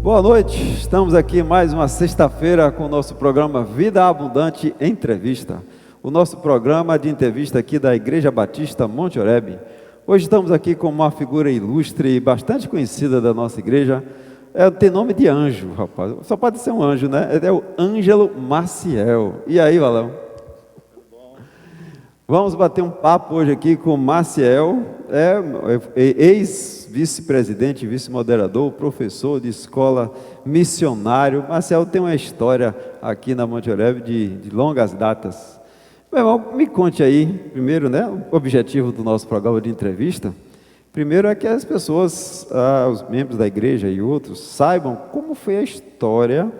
Boa noite, estamos aqui mais uma sexta-feira com o nosso programa Vida Abundante Entrevista. O nosso programa de entrevista aqui da Igreja Batista Monte Oreb. Hoje estamos aqui com uma figura ilustre e bastante conhecida da nossa igreja. Tem nome de anjo, rapaz. Só pode ser um anjo, né? É o Ângelo Maciel. E aí, Valão? Vamos bater um papo hoje aqui com o Maciel, ex-vice-presidente, vice-moderador, professor de escola, missionário. Maciel tem uma história aqui na Monte Oreb de longas datas. Meu irmão, me conte aí, primeiro, né, o objetivo do nosso programa de entrevista. Primeiro é que as pessoas, os membros da igreja e outros, saibam como foi a história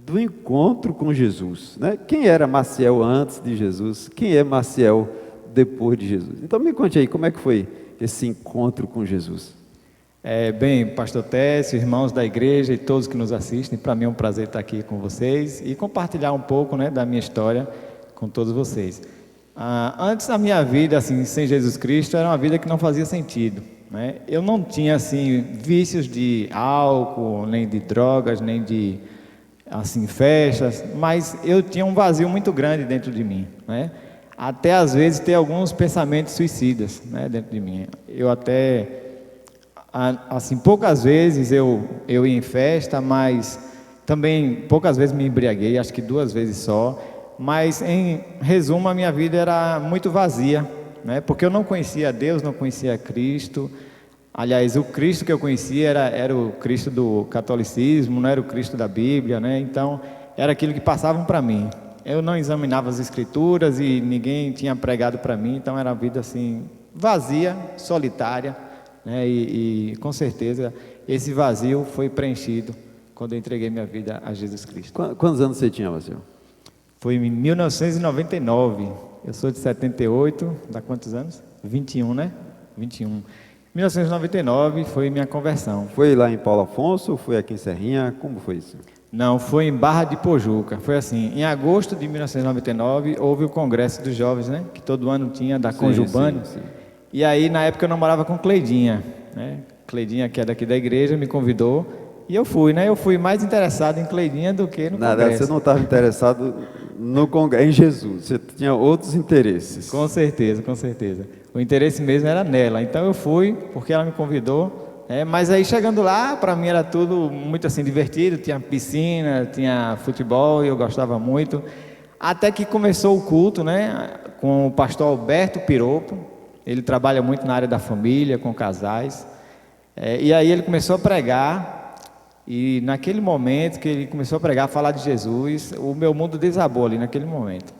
do encontro com Jesus, né? Quem era Maciel antes de Jesus? Quem é Maciel depois de Jesus? Então me conte aí, como é que foi esse encontro com Jesus? Bem, pastor Técio, irmãos da igreja e todos que nos assistem, para mim é um prazer estar aqui com vocês e compartilhar um pouco, né, da minha história com todos vocês. Antes da minha vida, assim, sem Jesus Cristo, era uma vida que não fazia sentido, né? Eu não tinha, assim, vícios de álcool, nem de drogas, nem de, assim, festas, mas eu tinha um vazio muito grande dentro de mim, né? Até às vezes ter alguns pensamentos suicidas, né, dentro de mim. Eu até, assim, poucas vezes eu ia em festa, mas também poucas vezes me embriaguei, acho que 2 vezes só. Mas, em resumo, a minha vida era muito vazia, né? Porque eu não conhecia Deus, não conhecia Cristo. Aliás, o Cristo que eu conhecia era o Cristo do catolicismo, não era o Cristo da Bíblia, né? Então, era aquilo que passavam para mim. Eu não examinava as Escrituras e ninguém tinha pregado para mim, então era uma vida assim, vazia, solitária, né? E com certeza esse vazio foi preenchido quando eu entreguei minha vida a Jesus Cristo. Quantos anos você tinha, Maciel? Foi em 1999, eu sou de 78, dá quantos anos? 21, né? 21. 1999 foi minha conversão. Foi lá em Paulo Afonso, foi aqui em Serrinha, como foi isso? Não, foi em Barra de Pojuca. Foi assim, em agosto de 1999 houve o Congresso dos Jovens, né? Que todo ano tinha, da Conjubane. Sim. E aí na época eu namorava com Cleidinha, né? Cleidinha, que é daqui da igreja, me convidou. E eu fui, né? Eu fui mais interessado em Cleidinha do que no Congresso. Você não estava interessado no Congresso, em Jesus, você tinha outros interesses. Com certeza, com certeza. O interesse mesmo era nela. Então eu fui, porque ela me convidou. Mas aí chegando lá, para mim era tudo muito assim divertido. Tinha piscina, tinha futebol e eu gostava muito. Até que começou o culto, né? Com o pastor Alberto Piropo. Ele trabalha muito na área da família, com casais. E aí ele começou a pregar. E naquele momento que ele começou a pregar, falar de Jesus, o meu mundo desabou ali naquele momento.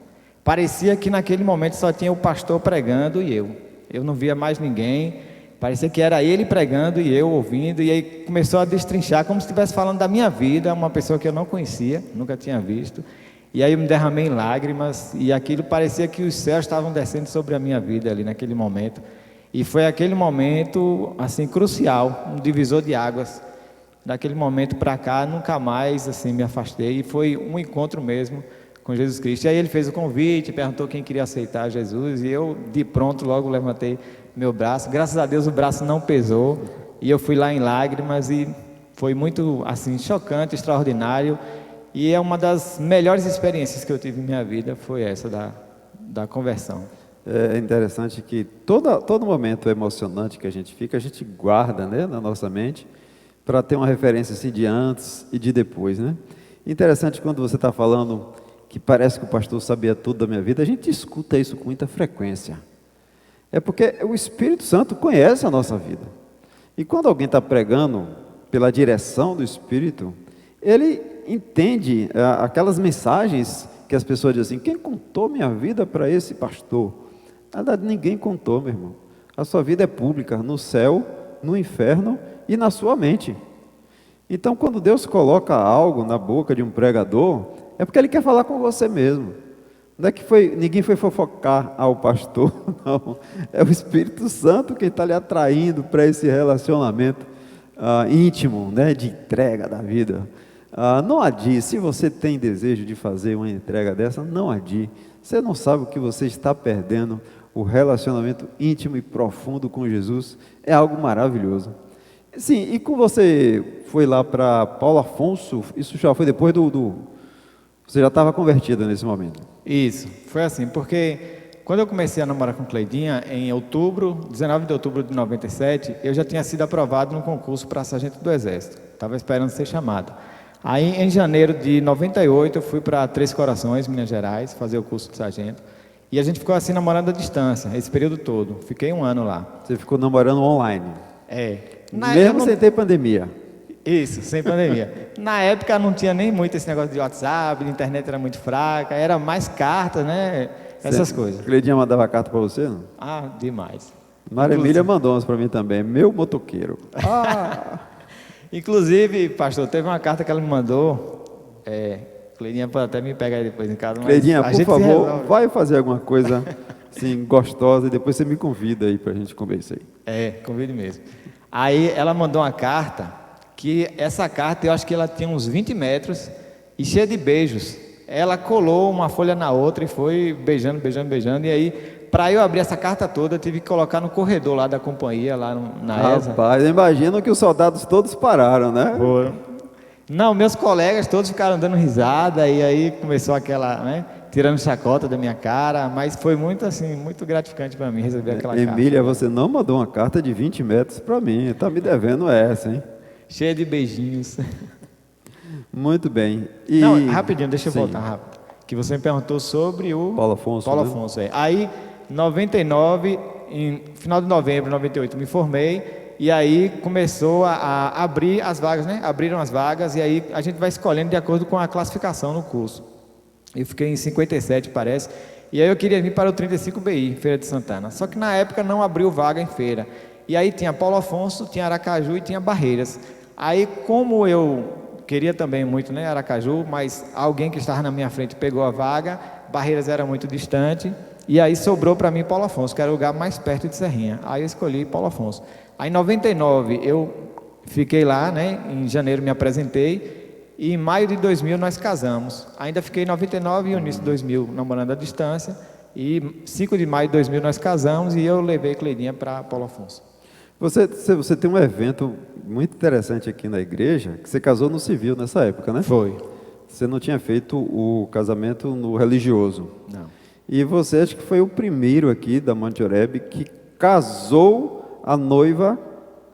Parecia que naquele momento só tinha o pastor pregando e eu. Eu não via mais ninguém. Parecia que era ele pregando e eu ouvindo. E aí começou a destrinchar como se estivesse falando da minha vida, uma pessoa que eu não conhecia, nunca tinha visto. E aí eu me derramei em lágrimas e aquilo parecia que os céus estavam descendo sobre a minha vida ali naquele momento. E foi aquele momento assim crucial, um divisor de águas. Daquele momento para cá, nunca mais assim me afastei, e foi um encontro mesmo com Jesus Cristo. E aí ele fez o convite, perguntou quem queria aceitar Jesus, e eu de pronto logo levantei meu braço. Graças a Deus o braço não pesou, e eu fui lá em lágrimas, e foi muito assim chocante, extraordinário, e é uma das melhores experiências que eu tive em minha vida, foi essa da conversão. É interessante que todo momento emocionante que a gente fica, a gente guarda, né, na nossa mente, para ter uma referência assim de antes e de depois, né? Interessante quando você está falando que parece que o pastor sabia tudo da minha vida, a gente escuta isso com muita frequência. É porque o Espírito Santo conhece a nossa vida. E quando alguém está pregando pela direção do Espírito, ele entende aquelas mensagens que as pessoas dizem assim: quem contou minha vida para esse pastor? Nada, ninguém contou, meu irmão. A sua vida é pública, no céu, no inferno e na sua mente. Então, quando Deus coloca algo na boca de um pregador, é porque Ele quer falar com você mesmo. Não é que ninguém foi fofocar ao pastor, não. É o Espírito Santo que está lhe atraindo para esse relacionamento íntimo, né, de entrega da vida. Não adie. Se você tem desejo de fazer uma entrega dessa, não adie. Você não sabe o que você está perdendo. O relacionamento íntimo e profundo com Jesus é algo maravilhoso. Sim, e quando você foi lá para Paulo Afonso, isso já foi depois você já estava convertida nesse momento? Isso, foi assim, porque quando eu comecei a namorar com Cleidinha, em outubro, 19 de outubro de 97, eu já tinha sido aprovado no concurso para sargento do Exército. Estava esperando ser chamado. Aí, em janeiro de 98, eu fui para Três Corações, Minas Gerais, fazer o curso de sargento. E a gente ficou assim namorando à distância, esse período todo. Fiquei 1 ano lá. Você ficou namorando online? É. Mesmo sem ter pandemia? Isso, sem pandemia. Na época não tinha nem muito esse negócio de WhatsApp, a internet era muito fraca, era mais cartas, né? Essas coisas. Cleidinha mandava carta para você, não? Ah, demais. Maria Emília mandou umas para mim também. Meu motoqueiro. Ah! Inclusive, pastor, teve uma carta que ela me mandou. Cleidinha pode até me pegar aí depois em casa. Mas Cleidinha, a por gente favor, vai fazer alguma coisa assim, gostosa e depois você me convida aí para a gente conversar aí. Convide mesmo. Aí ela mandou uma carta, que essa carta eu acho que ela tinha uns 20 metros e cheia de beijos. Ela colou uma folha na outra e foi beijando, beijando, beijando. E aí, para eu abrir essa carta toda, eu tive que colocar no corredor lá da companhia, lá na ESA. Rapaz, eu imagino que os soldados todos pararam, né? Foram. Não, meus colegas todos ficaram dando risada e aí começou aquela, né, tirando chacota da minha cara, mas foi muito assim, muito gratificante para mim receber aquela carta. Emília, você não mandou uma carta de 20 metros para mim, tá me devendo essa, hein? Cheia de beijinhos. Muito bem. E... Não, rapidinho, deixa eu Sim. voltar rápido. Que você me perguntou sobre o Paulo Afonso. Paulo né? Afonso, Aí, 99, em final de novembro de 98, me formei. E aí começou a abrir as vagas, né? Abriram as vagas e aí a gente vai escolhendo de acordo com a classificação no curso. Eu fiquei em 57, parece. E aí eu queria vir para o 35BI, Feira de Santana. Só que na época não abriu vaga em feira. E aí tinha Paulo Afonso, tinha Aracaju e tinha Barreiras. Aí como eu queria também muito, né, Aracaju, mas alguém que estava na minha frente pegou a vaga, Barreiras era muito distante. E aí sobrou para mim Paulo Afonso, que era o lugar mais perto de Serrinha. Aí eu escolhi Paulo Afonso. Aí em 99 eu fiquei lá, né? Em janeiro me apresentei e em maio de 2000 nós casamos. Ainda fiquei em 99 e no início de 2000 namorando à distância e 5 de maio de 2000 nós casamos e eu levei Cleidinha para Paulo Afonso. Você tem um evento muito interessante aqui na igreja, que você casou no civil nessa época, né? Foi. Você não tinha feito o casamento no religioso. Não. E você acho que foi o primeiro aqui da Monte Oreb que casou a noiva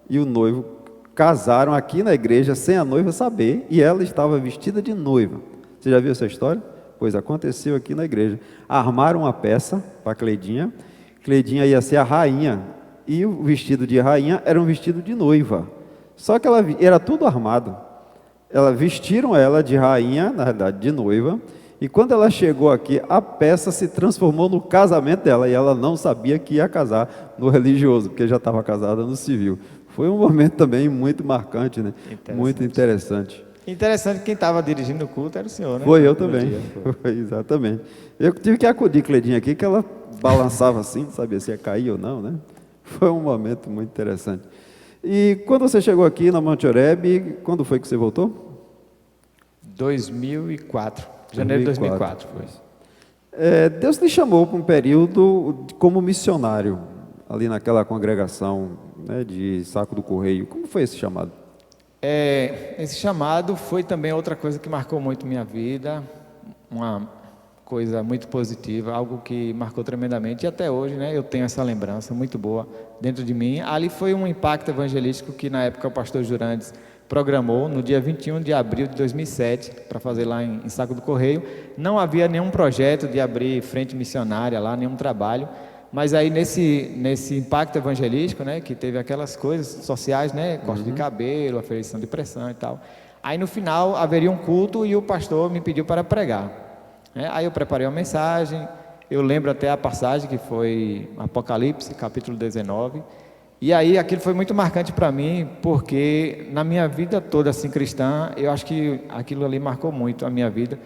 e o noivo casaram aqui na igreja sem a noiva saber e ela estava vestida de noiva. Você já viu essa história? Pois aconteceu aqui na igreja. Armaram uma peça para Cleidinha. Cleidinha ia ser a rainha e o vestido de rainha era um vestido de noiva. Só que ela era tudo armado. Vestiram ela de rainha, na realidade de noiva. E quando ela chegou aqui, a peça se transformou no casamento dela. E ela não sabia que ia casar no religioso, porque já estava casada no civil. Foi um momento também muito marcante, né? Muito interessante. Interessante que quem estava dirigindo o culto era o senhor, né? Foi eu também. Foi, exatamente. Eu tive que acudir Cleidinha aqui, que ela balançava assim, não sabia se ia cair ou não, né? Foi um momento muito interessante. E quando você chegou aqui na Monte Oreb, quando foi que você voltou? 2004. Janeiro de 2004 foi. Deus lhe chamou para um período como missionário, ali naquela congregação, né, de Saco do Correio. Como foi esse chamado? Esse chamado foi também outra coisa que marcou muito minha vida, uma coisa muito positiva, algo que marcou tremendamente. E até hoje, né, eu tenho essa lembrança muito boa dentro de mim. Ali foi um impacto evangelístico que na época o pastor Jurandes programou no dia 21 de abril de 2007 para fazer lá em Saco do Correio. Não havia nenhum projeto de abrir frente missionária lá, nenhum trabalho, mas aí nesse impacto evangelístico, né, que teve aquelas coisas sociais, né, corte de cabelo, aferição de pressão e tal. Aí no final haveria um culto e o pastor me pediu para pregar. Aí eu preparei uma mensagem, eu lembro até a passagem que foi Apocalipse, capítulo 19. E aí aquilo foi muito marcante para mim, porque na minha vida toda assim cristã, eu acho que aquilo ali marcou muito a minha vida,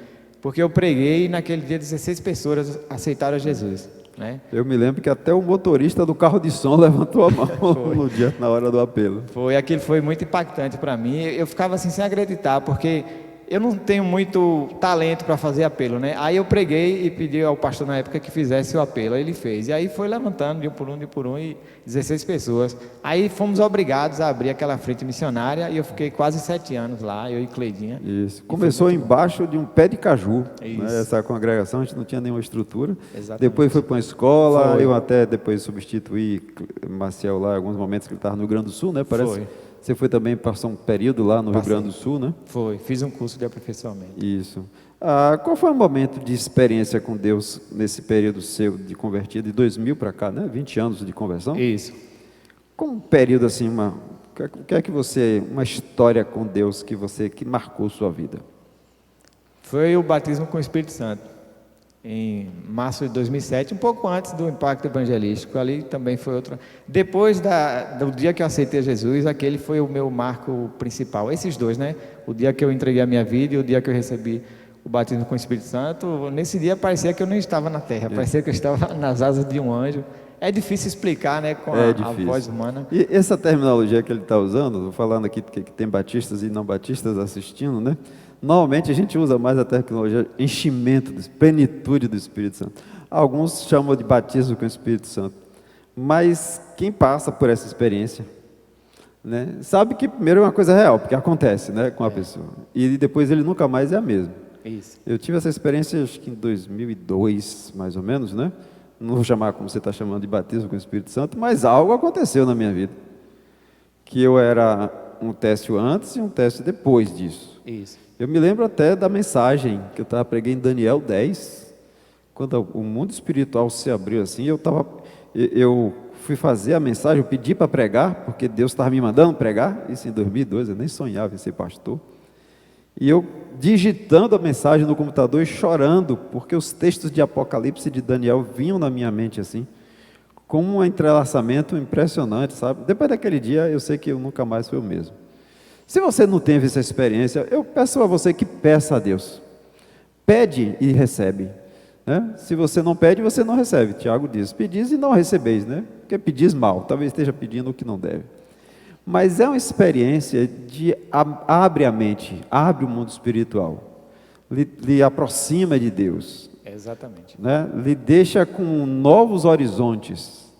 porque eu preguei e naquele dia 16 pessoas aceitaram Jesus, né? Eu me lembro que até o motorista do carro de som levantou a mão no dia, na hora do apelo. Aquilo foi muito impactante para mim. Eu ficava assim sem acreditar, porque eu não tenho muito talento para fazer apelo, né? Aí eu preguei e pedi ao pastor na época que fizesse o apelo, aí ele fez. E aí foi levantando de um por um, e 16 pessoas. Aí fomos obrigados a abrir aquela frente missionária e eu fiquei quase 7 anos lá, eu e Cleidinha. Isso. Começou embaixo de um pé de caju, Isso. né? Essa congregação, a gente não tinha nenhuma estrutura. Exatamente. Depois foi para uma escola, Foi. eu até depois substituí Marcel lá, em alguns momentos que ele estava no Rio Grande do Sul, né? Parece. Foi. Você foi também, passou um período lá no Rio Passei. Grande do Sul, né? Foi, fiz um curso de aperfeiçoamento. Isso. Qual foi o momento de experiência com Deus nesse período seu de convertido, de 2000 para cá, né? 20 anos de conversão? Isso. Como um período assim, o que é que você, uma história com Deus que marcou sua vida? Foi o batismo com o Espírito Santo, em março de 2007, um pouco antes do impacto evangelístico. Ali também foi outra. Depois do dia que eu aceitei Jesus, aquele foi o meu marco principal. Esses dois, né? O dia que eu entreguei a minha vida e o dia que eu recebi o batismo com o Espírito Santo. Nesse dia parecia que eu não estava na terra, parecia que eu estava nas asas de um anjo. É difícil explicar, né, com a voz humana. E essa terminologia que ele está usando, vou falando aqui que tem batistas e não batistas assistindo, né? Normalmente a gente usa mais a terminologia enchimento, plenitude do Espírito Santo. Alguns chamam de batismo com o Espírito Santo. Mas quem passa por essa experiência, né, sabe que primeiro é uma coisa real, porque acontece, né, com a pessoa. E depois ele nunca mais é a mesma. Isso. Eu tive essa experiência acho que em 2002, mais ou menos, né? Não vou chamar como você está chamando de batismo com o Espírito Santo, mas algo aconteceu na minha vida. Que eu era um teste antes e um teste depois disso. Isso. Eu me lembro até da mensagem que eu preguei em Daniel 10, quando o mundo espiritual se abriu assim, eu fui fazer a mensagem, eu pedi para pregar, porque Deus estava me mandando pregar, isso em 2002, eu nem sonhava em ser pastor. E eu digitando a mensagem no computador e chorando, porque os textos de Apocalipse de Daniel vinham na minha mente assim, com um entrelaçamento impressionante, sabe? Depois daquele dia, eu sei que eu nunca mais fui o mesmo. Se você não teve essa experiência, eu peço a você que peça a Deus. Pede e recebe, né? Se você não pede, você não recebe. Tiago diz, pedis e não recebeis, né? Porque pedis mal, talvez esteja pedindo o que não deve. Mas é uma experiência de abre a mente, abre o mundo espiritual, lhe aproxima de Deus. Exatamente. Né? Lhe deixa com novos horizontes.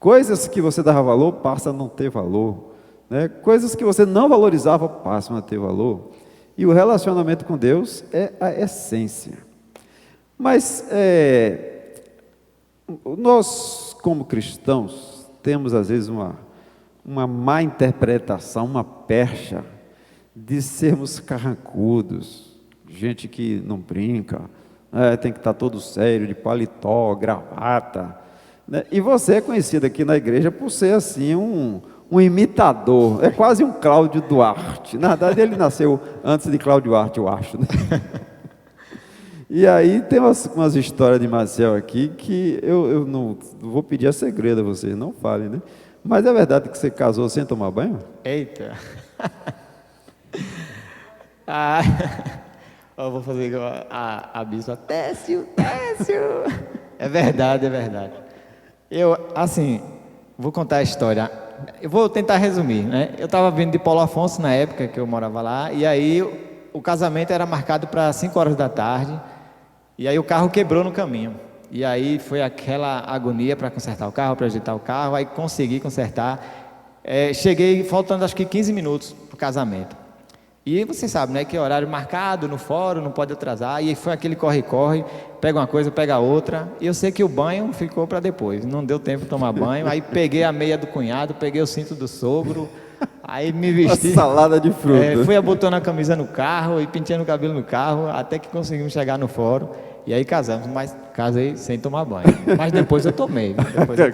Coisas que você dava valor, passa a não ter valor. Né? Coisas que você não valorizava, passam a ter valor. E o relacionamento com Deus é a essência. Mas nós, como cristãos, temos às vezes uma má interpretação, uma percha de sermos carrancudos, gente que não brinca, tem que estar todo sério, de paletó, gravata, né? E você é conhecido aqui na igreja por ser assim um imitador, é quase um Cláudio Duarte. Na verdade ele nasceu antes de Cláudio Duarte, eu acho, né? E aí tem umas histórias de Marcel aqui que eu não vou pedir a segredo a vocês, não falem, né? Mas é verdade que você casou sem tomar banho? Eita! Eu vou fazer igual a bispa. Técio! É verdade, é verdade. Eu, assim, vou contar a história. Eu vou tentar resumir, né? Eu estava vindo de Paulo Afonso na época que eu morava lá, e aí o casamento era marcado para 5 horas da tarde, e aí o carro quebrou no caminho. E aí foi aquela agonia para consertar o carro, para ajeitar o carro, aí consegui consertar. Cheguei faltando acho que 15 minutos para o casamento. E você sabe, né, que é horário marcado no fórum, não pode atrasar. E foi aquele corre-corre, pega uma coisa, pega outra. E eu sei que o banho ficou para depois, não deu tempo de tomar banho. Aí peguei a meia do cunhado, peguei o cinto do sogro, aí me vesti. Uma salada de fruta. Fui abotando a camisa no carro e penteando o cabelo no carro, até que conseguimos chegar no fórum. E aí casamos, mas casei sem tomar banho. Mas depois eu tomei.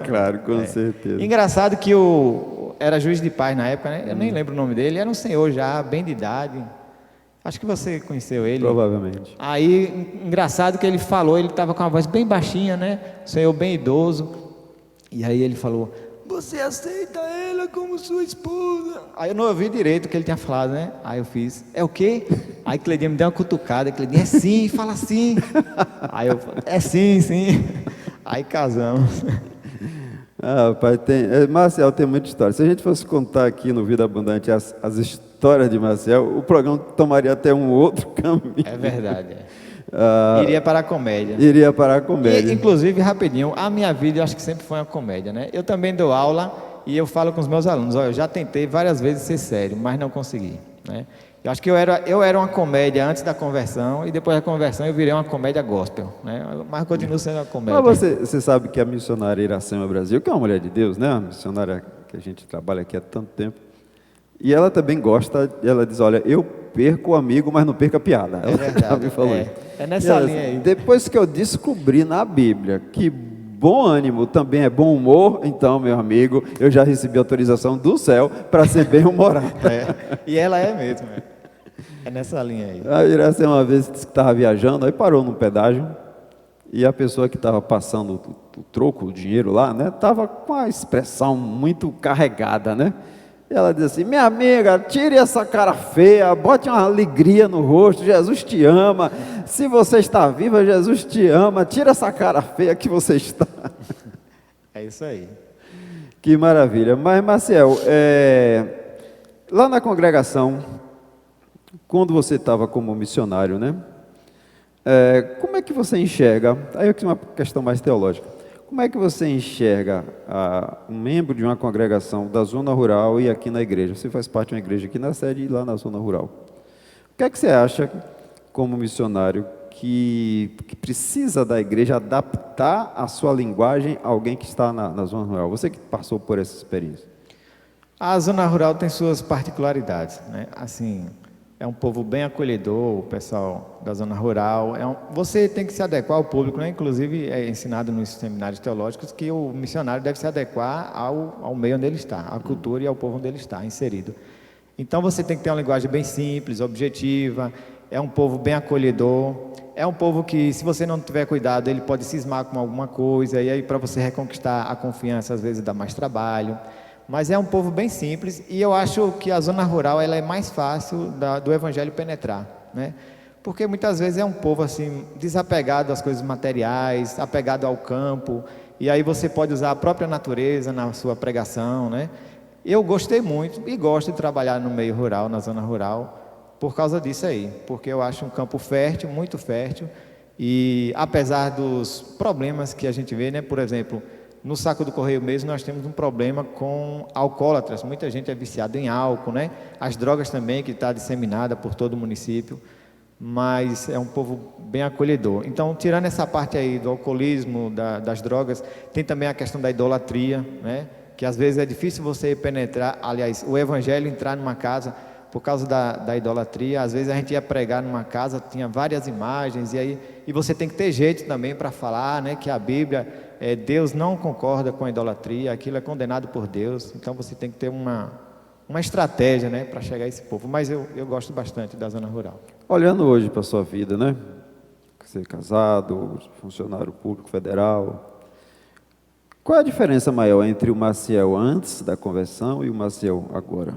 Claro, com certeza. Engraçado que era juiz de paz na época, né? Eu nem lembro o nome dele, era um senhor já, bem de idade. Acho que você conheceu ele. Provavelmente. Aí, engraçado que ele falou, ele estava com uma voz bem baixinha, né? Senhor bem idoso. E aí ele falou, você aceita ela como sua esposa? Aí eu não ouvi direito o que ele tinha falado, né? Aí eu fiz, é o quê? Aí Cleidinha me deu uma cutucada, Cleidinha, é sim, fala sim. Aí eu falei, é sim, sim. Aí casamos. Ah, pai, Marcel tem muita história. Se a gente fosse contar aqui no Vida Abundante as histórias de Marcel, o programa tomaria até um outro caminho. É verdade. Ah, Iria para a comédia. iria para a comédia. E, inclusive, rapidinho, a minha vida eu acho que sempre foi uma comédia, né? Eu também dou aula e eu falo com os meus alunos, olha, eu já tentei várias vezes ser sério, mas não consegui, né? Eu acho que eu era uma comédia antes da conversão e depois da conversão eu virei uma comédia gospel, né? Mas continuo sendo uma comédia. Mas você sabe que a missionária Iracema Brasil, que é uma mulher de Deus, né? A missionária que a gente trabalha aqui há tanto tempo, e ela também gosta, ela diz, olha, eu perco o amigo, mas não perco a piada. É Ela verdade. já me falou isso. É nessa ela, linha aí. Depois que eu descobri na Bíblia que bom ânimo também é bom humor, então, meu amigo, eu já recebi autorização do céu para ser bem-humorado. E ela é mesmo, né? É nessa linha aí. A Iracema uma vez disse que estava viajando, aí parou num pedágio, e a pessoa que estava passando o troco, o dinheiro lá, né, estava com a expressão muito carregada, né? E ela disse assim, minha amiga, tire essa cara feia, bote uma alegria no rosto, Jesus te ama, se você está viva, Jesus te ama, tira essa cara feia que você está. É isso aí. Que maravilha. Mas, Marcel, lá na congregação, quando você estava como missionário, né? Como é que você enxerga, aí aqui uma questão mais teológica, como é que você enxerga um membro de uma congregação da zona rural e aqui na igreja? Você faz parte de uma igreja aqui na sede e lá na zona rural. O que é que você acha, como missionário, que precisa da igreja adaptar a sua linguagem a alguém que está na zona rural? Você que passou por essa experiência. A zona rural tem suas particularidades, né? Assim, é um povo bem acolhedor, o pessoal da zona rural. Você tem que se adequar ao público, né? Inclusive é ensinado nos seminários teológicos que o missionário deve se adequar ao meio onde ele está, à cultura e ao povo onde ele está inserido. Então você tem que ter uma linguagem bem simples, objetiva, é um povo bem acolhedor, é um povo que, se você não tiver cuidado, ele pode cismar com alguma coisa, e aí para você reconquistar a confiança às vezes dá mais trabalho. Mas é um povo bem simples e eu acho que a zona rural ela é mais fácil do evangelho penetrar, né? Porque muitas vezes é um povo assim desapegado às coisas materiais, apegado ao campo, e aí você pode usar a própria natureza na sua pregação, né? Eu gostei muito e gosto de trabalhar no meio rural, na zona rural, por causa disso aí, porque eu acho um campo fértil, muito fértil, e apesar dos problemas que a gente vê, né? Por exemplo, no Saco do Correio mesmo nós temos um problema com alcoólatras, muita gente é viciada em álcool, né? As drogas também, que está disseminada por todo o município, mas é um povo bem acolhedor. Então, tirando essa parte aí do alcoolismo, das drogas, tem também a questão da idolatria, né? Que às vezes é difícil você penetrar, aliás, o evangelho entrar numa casa por causa da idolatria. Às vezes a gente ia pregar numa casa, tinha várias imagens, e você tem que ter jeito também para falar, né? Que a Bíblia... Deus não concorda com a idolatria, aquilo é condenado por Deus, então você tem que ter uma estratégia, né, para chegar a esse povo, mas eu gosto bastante da zona rural. Olhando hoje para a sua vida, né, você é casado, funcionário público federal, qual é a diferença maior entre o Maciel antes da conversão e o Maciel agora?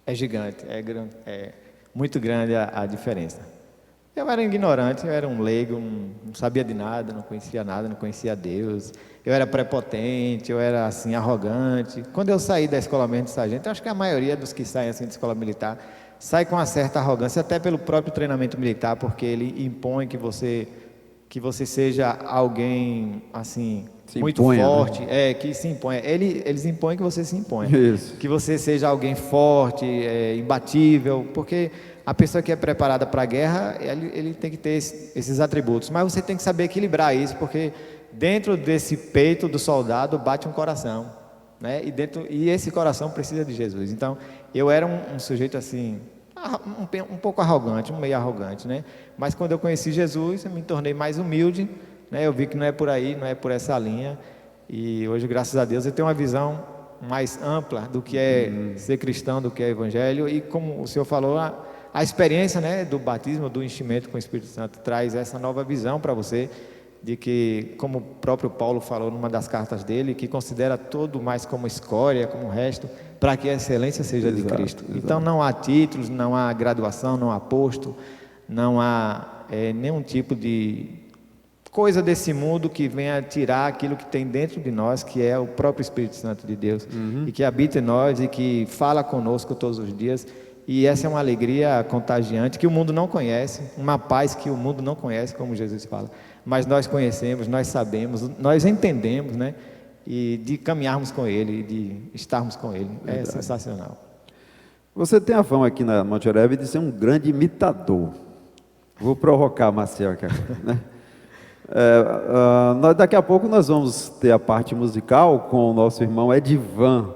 É gigante, é muito grande a diferença. Eu era ignorante, eu era um leigo, não sabia de nada, não conhecia Deus. Eu era prepotente, eu era assim, arrogante. Quando eu saí da escola mesmo de sargento, eu acho que a maioria dos que saem assim de escola militar sai com uma certa arrogância, até pelo próprio treinamento militar, porque ele impõe que você seja alguém assim, muito forte, né? Que se impõe. Eles impõem que você se imponha. Isso. Que você seja alguém forte, imbatível, porque a pessoa que é preparada para a guerra, ele tem que ter esses atributos, mas você tem que saber equilibrar isso, porque dentro desse peito do soldado bate um coração, né? E esse coração precisa de Jesus. Então, eu era um sujeito assim, um pouco arrogante, meio arrogante, né? Mas quando eu conheci Jesus, eu me tornei mais humilde, né? Eu vi que não é por aí, não é por essa linha, e hoje, graças a Deus, eu tenho uma visão mais ampla do que é ser cristão, do que é evangelho, e como o senhor falou, a experiência, né, do batismo, do enchimento com o Espírito Santo traz essa nova visão para você, de que, como o próprio Paulo falou numa das cartas dele, que considera tudo mais como escória, como resto, para que a excelência seja de Cristo. Então não há títulos, não há graduação, não há posto, não há nenhum tipo de coisa desse mundo que venha tirar aquilo que tem dentro de nós, que é o próprio Espírito Santo de Deus, e que habita em nós e que fala conosco todos os dias. E essa é uma alegria contagiante que o mundo não conhece, uma paz que o mundo não conhece, como Jesus fala. Mas nós conhecemos, nós sabemos, nós entendemos, né? E de caminharmos com Ele, de estarmos com Ele. É sensacional. Você tem a fama aqui na Monte Oreb de ser um grande imitador. Vou provocar Maciel aqui agora, né? Daqui a pouco nós vamos ter a parte musical com o nosso irmão Edivan.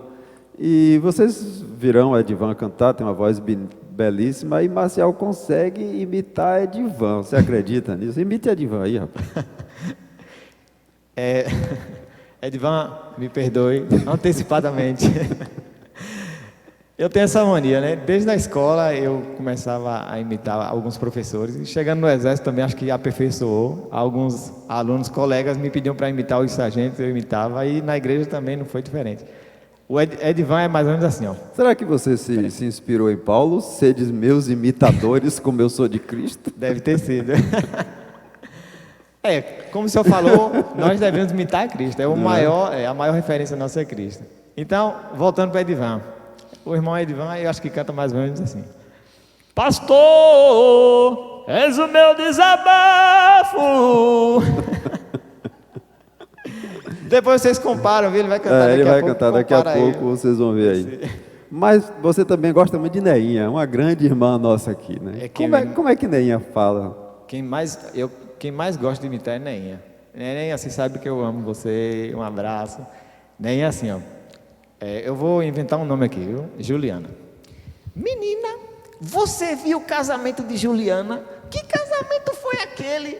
E vocês virão Edivan cantar, tem uma voz belíssima, e Maciel consegue imitar Edivan. Você acredita nisso? Imite Edivan aí, rapaz. Edivan, me perdoe antecipadamente. Eu tenho essa mania, né? Desde a escola eu começava a imitar alguns professores, e chegando no exército também acho que aperfeiçoou. Alguns alunos, colegas me pediam para imitar os sargentos, eu imitava, e na igreja também não foi diferente. O Edivan é mais ou menos assim, ó. Será que você se inspirou em Paulo? Sedes meus imitadores, como eu sou de Cristo? Deve ter sido. Como o senhor falou, nós devemos imitar Cristo. A maior referência nossa é Cristo. Então, voltando para Edivan. O irmão Edivan, eu acho que canta mais ou menos assim: pastor, és o meu desabafo. Depois vocês comparam, viu? Ele vai cantar daqui a pouco, vocês vão ver aí. Mas você também gosta muito de Neinha, uma grande irmã nossa aqui, né? Como é que Neinha fala? Quem mais gosta de imitar é Neinha. Neinha, você sabe que eu amo você, um abraço. Neinha assim, ó. Eu vou inventar um nome aqui, viu? Juliana. Menina, você viu o casamento de Juliana? Que casamento foi aquele?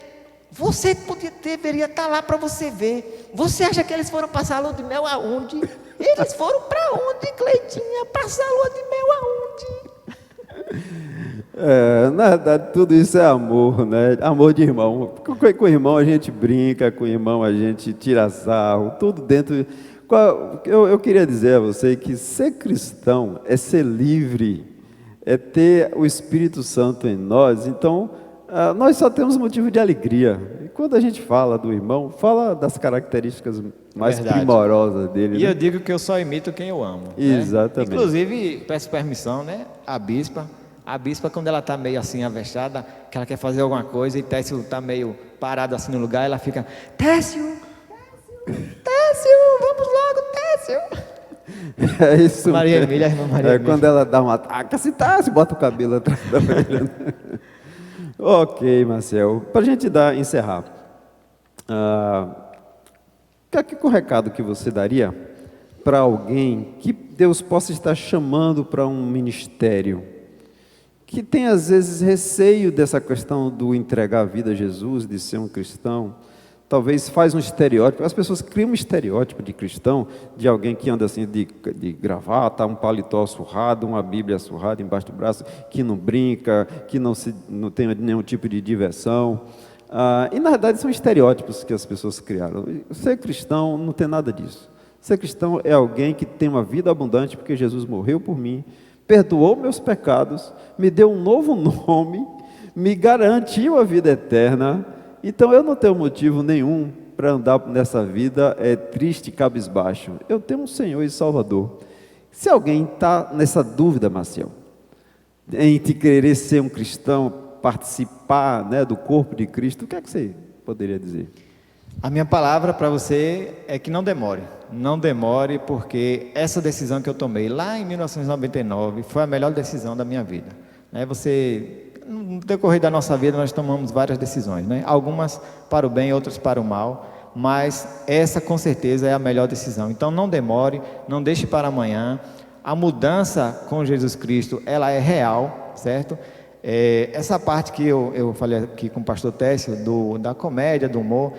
Você deveria estar lá para você ver. Você acha que eles foram passar a lua de mel aonde? Eles foram para onde, Cleitinha? Passar a lua de mel aonde? Na verdade, tudo isso é amor, né? Amor de irmão. Com o irmão a gente brinca, com o irmão a gente tira sarro, tudo dentro. Eu queria dizer a você que ser cristão é ser livre, é ter o Espírito Santo em nós. Então, nós só temos motivo de alegria. E quando a gente fala do irmão, fala das características mais primorosas dele. E né? eu digo que eu só imito quem eu amo. Exatamente. Né? Inclusive, peço permissão, né? A bispa, quando ela está meio assim avexada, que ela quer fazer alguma coisa e Técio está meio parado assim no lugar, ela fica: Técio, vamos logo, Técio. É isso. Maria Emília, a irmã Maria Emília. Quando ela dá uma ataca, se bota o cabelo atrás da orelha. Né? Ok, Marcel. Para a gente encerrar, que recado que você daria para alguém que Deus possa estar chamando para um ministério, que tem às vezes receio dessa questão do entregar a vida a Jesus, de ser um cristão, talvez faz um estereótipo, as pessoas criam um estereótipo de cristão, de alguém que anda assim de gravata, um paletó surrado, uma Bíblia surrada embaixo do braço, que não brinca, que não tem nenhum tipo de diversão. E na verdade são estereótipos que as pessoas criaram. Ser cristão não tem nada disso. Ser cristão é alguém que tem uma vida abundante porque Jesus morreu por mim, perdoou meus pecados, me deu um novo nome, me garantiu a vida eterna. Então eu não tenho motivo nenhum para andar nessa vida triste e cabisbaixo. Eu tenho um Senhor e Salvador. Se alguém está nessa dúvida, Marcel, em te querer ser um cristão, participar, né, do corpo de Cristo, o que é que você poderia dizer? A minha palavra para você é que não demore. Não demore, porque essa decisão que eu tomei lá em 1999 foi a melhor decisão da minha vida. No decorrer da nossa vida nós tomamos várias decisões, né? Algumas para o bem, outras para o mal, mas essa com certeza é a melhor decisão. Então não demore, não deixe para amanhã. A mudança com Jesus Cristo, ela é real, certo? Essa parte que eu falei aqui com o pastor Técio, da comédia, do humor,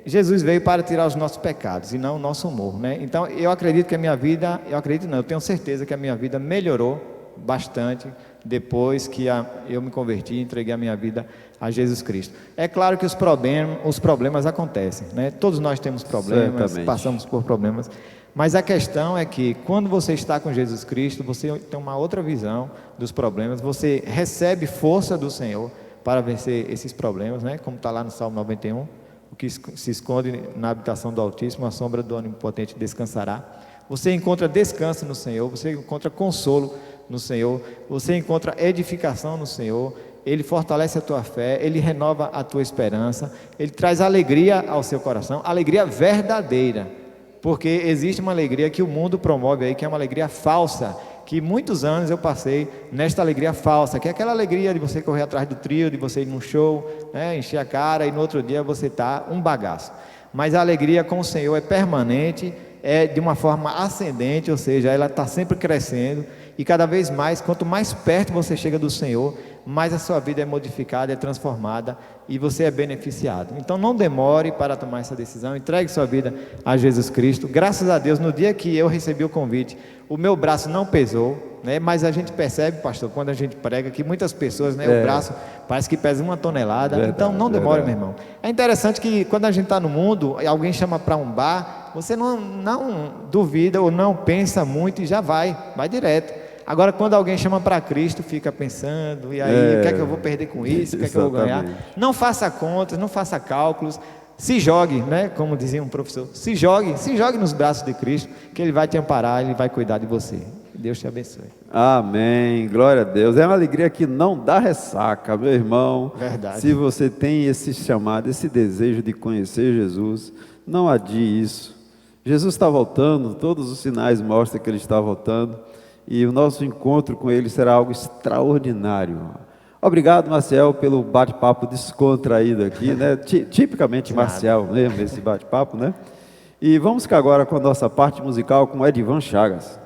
Jesus veio para tirar os nossos pecados e não o nosso humor, né? Então eu acredito que eu tenho certeza que a minha vida melhorou bastante depois que eu me converti e entreguei a minha vida a Jesus Cristo. É claro que os problemas acontecem, né? Todos nós temos problemas, certamente. Passamos por problemas, mas a questão é que quando você está com Jesus Cristo, você tem uma outra visão dos problemas, você recebe força do Senhor para vencer esses problemas, né? Como está lá no Salmo 91, o que se esconde na habitação do Altíssimo, a sombra do Onipotente descansará. Você encontra descanso no Senhor, você encontra consolo no Senhor, você encontra edificação no Senhor. Ele fortalece a tua fé, Ele renova a tua esperança, Ele traz alegria ao seu coração, alegria verdadeira, porque existe uma alegria que o mundo promove aí, que é uma alegria falsa, que muitos anos eu passei nesta alegria falsa, que é aquela alegria de você correr atrás do trio, de você ir num show, né, encher a cara e no outro dia você está um bagaço. Mas a alegria com o Senhor é permanente, é de uma forma ascendente, ou seja, ela está sempre crescendo, e cada vez mais, quanto mais perto você chega do Senhor, mais a sua vida é modificada, é transformada e você é beneficiado. Então não demore para tomar essa decisão, entregue sua vida a Jesus Cristo. Graças a Deus, no dia que eu recebi o convite, o meu braço não pesou, né? Mas a gente percebe, pastor, quando a gente prega, que muitas pessoas, né, o braço parece que pesa 1 tonelada. Verdade, então não demore, meu irmão. É interessante que quando a gente está no mundo e alguém chama para um bar, você não duvida ou não pensa muito e já vai direto. Agora, quando alguém chama para Cristo, fica pensando, e aí, o que é que eu vou perder com isso? O que é que eu vou ganhar? Não faça contas, não faça cálculos, se jogue, né? Como dizia um professor, se jogue nos braços de Cristo, que Ele vai te amparar, Ele vai cuidar de você. Deus te abençoe. Amém, glória a Deus. É uma alegria que não dá ressaca, meu irmão. Verdade. Se você tem esse chamado, esse desejo de conhecer Jesus, não adie isso. Jesus está voltando, todos os sinais mostram que Ele está voltando. E o nosso encontro com Ele será algo extraordinário. Obrigado, Marcial, pelo bate-papo descontraído aqui, né? Tipicamente Marcial mesmo, esse bate-papo, né? E vamos ficar agora com a nossa parte musical com Edivan Chagas.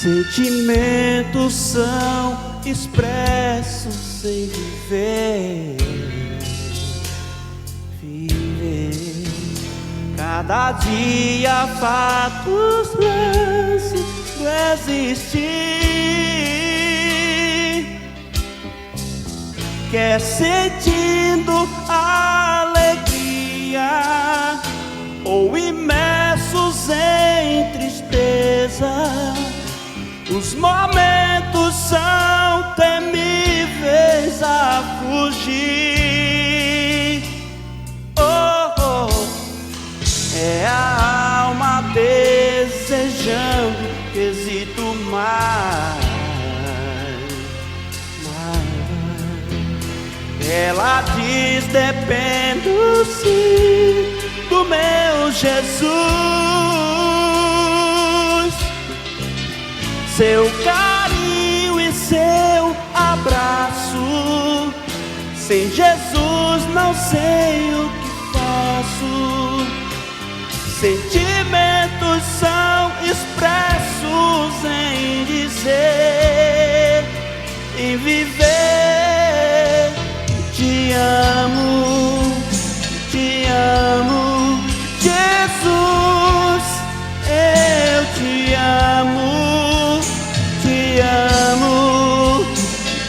Sentimentos são expressos sem viver. Cada dia fatos lances do existir. Quer sentindo alegria ou imersos em tristeza. Os momentos são temíveis a fugir. Oh, oh. É a alma desejando quesito mais. Ela diz: dependo sim do meu Jesus. Seu carinho e seu abraço. Sem Jesus não sei o que faço. Sentimentos são expressos em dizer, em viver. Te amo, Jesus. Eu te amo.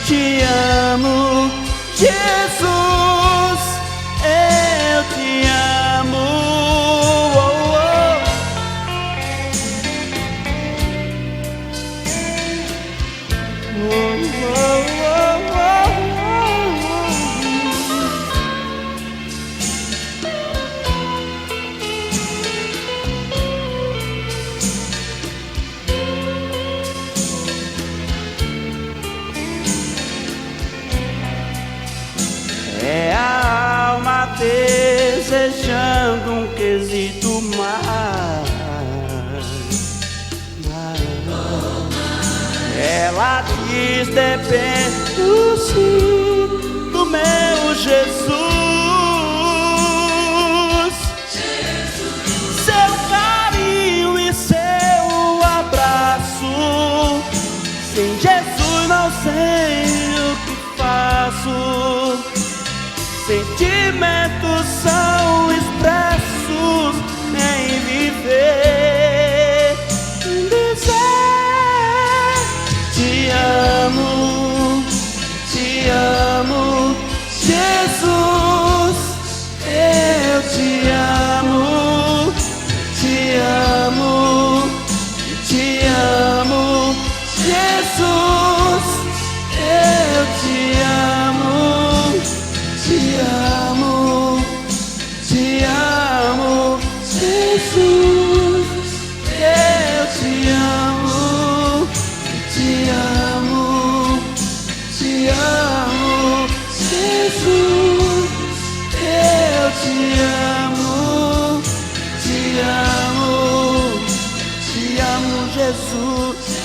Te amo, Jesus, eu te amo. Oh, oh. Oh, oh, oh, é a alma desejando um quesito mais. Ela diz: dependo sim do meu Jesus. Seu carinho e seu abraço. Sem Jesus não sei o que faço. Sentimentos são expressos em viver, em dizer, Jesus, eu te amo, te amo, te amo. Jesus, eu te amo, te amo, te amo, Jesus.